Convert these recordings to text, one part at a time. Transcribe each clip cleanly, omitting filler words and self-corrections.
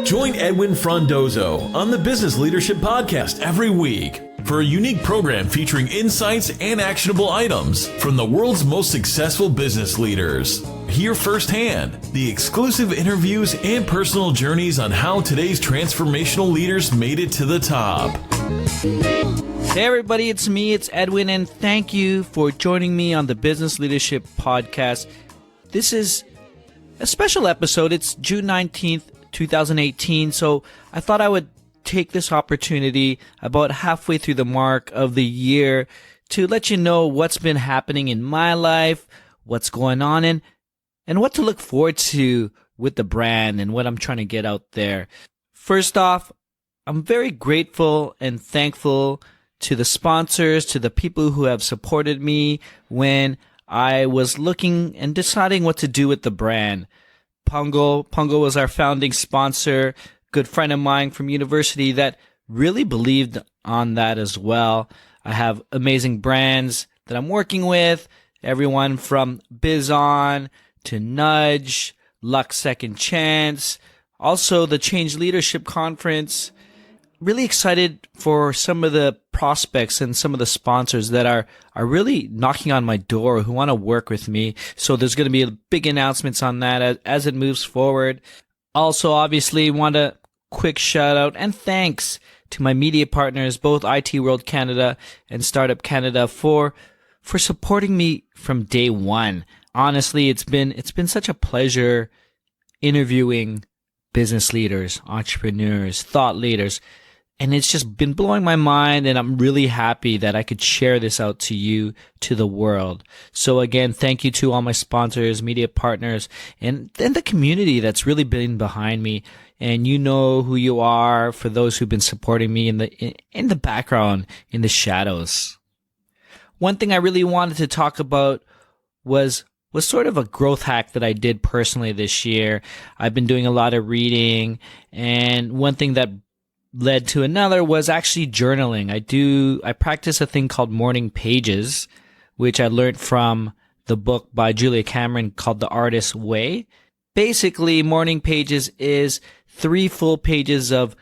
Join Edwin Frondozo on the Business Leadership Podcast every week for a unique program featuring insights and actionable items from the world's most successful business leaders. Hear firsthand the exclusive interviews and personal journeys on how today's transformational leaders made it to the top. Hey everybody, it's me, it's Edwin, and thank you for joining me on the Business Leadership Podcast. This is a special episode. It's June 19th, 2018, so I thought I would take this opportunity about halfway through the mark of the year to let you know what's been happening in my life, what's going on, and what to look forward to with the brand and what I'm trying to get out there. First off, I'm very grateful and thankful to the sponsors, to the people who have supported me when I was looking and deciding what to do with the brand. Pungo was our founding sponsor, good friend of mine from university that really believed on that as well. I have amazing brands that I'm working with, everyone from Bizon to Nudge, Lux Second Chance, also the Change Leadership Conference. Really excited for some of the prospects and some of the sponsors that are really knocking on my door who want to work with me. So there's going to be big announcements on that as it moves forward. Also, obviously, want a quick shout out and thanks to my media partners, both IT World Canada and Startup Canada, for supporting me from day one. Honestly, it's been such a pleasure interviewing business leaders, entrepreneurs, thought leaders. And it's just been blowing my mind, and I'm really happy that I could share this out to you, to the world. So again, thank you to all my sponsors, media partners, and the community that's really been behind me. And you know who you are for those who've been supporting me in the background, in the shadows. One thing I really wanted to talk about was sort of a growth hack that I did personally this year. I've been doing a lot of reading, and one thing that led to another was actually journaling. I practice a thing called morning pages, which I learned from the book by Julia Cameron called The Artist's Way. Basically, morning pages is 3 full pages of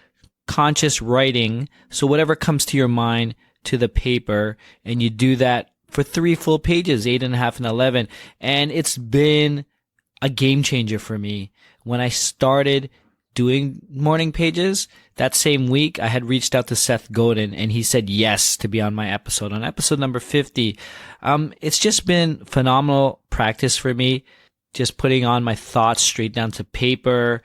conscious writing. So whatever comes to your mind to the paper, and you do that for 3 full pages, 8.5 and 11. And it's been a game changer for me. When I started doing morning pages, that same week, I had reached out to Seth Godin, and he said yes to be on my episode, on episode number 50. It's just been phenomenal practice for me, just putting on my thoughts straight down to paper,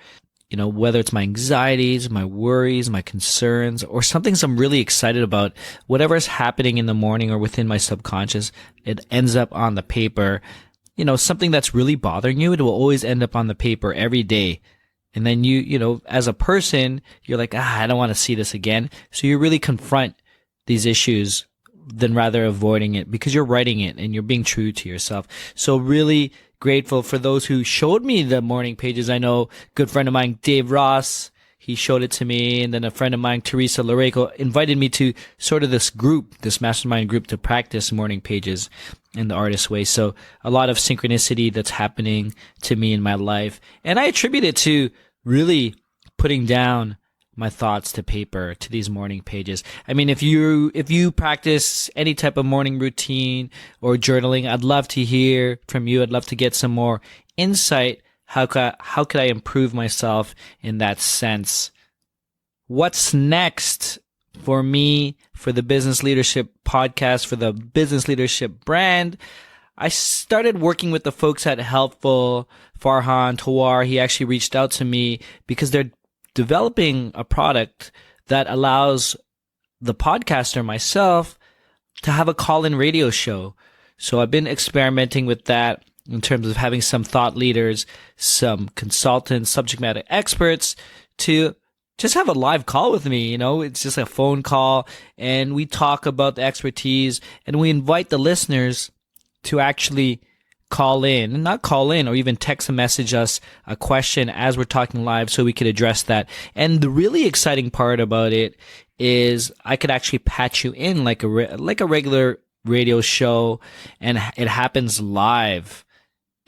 whether it's my anxieties, my worries, my concerns, or something I'm really excited about, whatever is happening in the morning or within my subconscious, it ends up on the paper. Something that's really bothering you, it will always end up on the paper every day. And then you as a person, you're like, I don't want to see this again. So you really confront these issues than rather avoiding it, because you're writing it and you're being true to yourself. So really grateful for those who showed me the morning pages. I know a good friend of mine, Dave Ross, he showed it to me. And then a friend of mine, Teresa Lareco, invited me to sort of this mastermind group, to practice morning pages in the Artist's Way. So a lot of synchronicity that's happening to me in my life. And I attribute it to really putting down my thoughts to paper, to these morning pages. I mean, if you practice any type of morning routine or journaling, I'd love to hear from you. I'd love to get some more insight. How could I improve myself in that sense? What's next for me, for the Business Leadership Podcast, for the Business Leadership brand? I started working with the folks at Helpful, Farhan Tawar. He actually reached out to me because they're developing a product that allows the podcaster, myself, to have a call-in radio show. So I've been experimenting with that in terms of having some thought leaders, some consultants, subject matter experts to just have a live call with me. It's just a phone call, and we talk about the expertise, and we invite the listeners to actually not call in or even text message us a question as we're talking live so we could address that. And the really exciting part about it is I could actually patch you in like a regular radio show, and it happens live.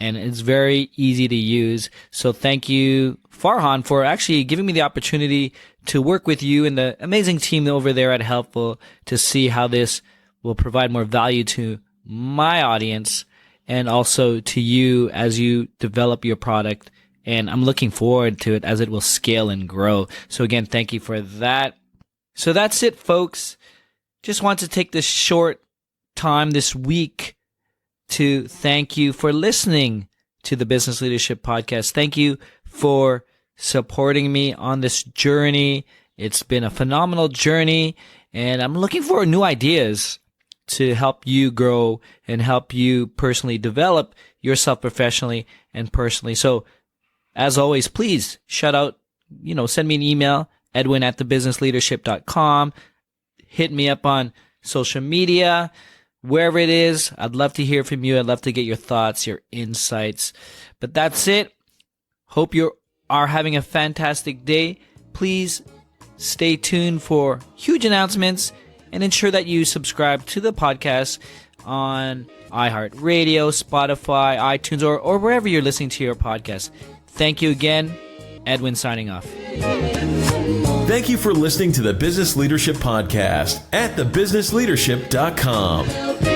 and it's very easy to use. So thank you, Farhan, for actually giving me the opportunity to work with you and the amazing team over there at Helpful to see how this will provide more value to my audience and also to you as you develop your product. And I'm looking forward to it as it will scale and grow. So again, thank you for that. So that's it, folks. Just want to take this short time this week to thank you for listening to the Business Leadership Podcast. Thank you for supporting me on this journey. It's been a phenomenal journey, and I'm looking for new ideas to help you grow and help you personally develop yourself professionally and personally. So as always, please shout out, send me an email, edwin@thebusinessleadership.com. Hit me up on social media, wherever it is. I'd love to hear from you. I'd love to get your thoughts, your insights. But that's it. Hope you are having a fantastic day. Please stay tuned for huge announcements and ensure that you subscribe to the podcast on iHeartRadio, Spotify, iTunes, or wherever you're listening to your podcast. Thank you again. Edwin signing off. Thank you for listening to the Business Leadership Podcast at thebusinessleadership.com.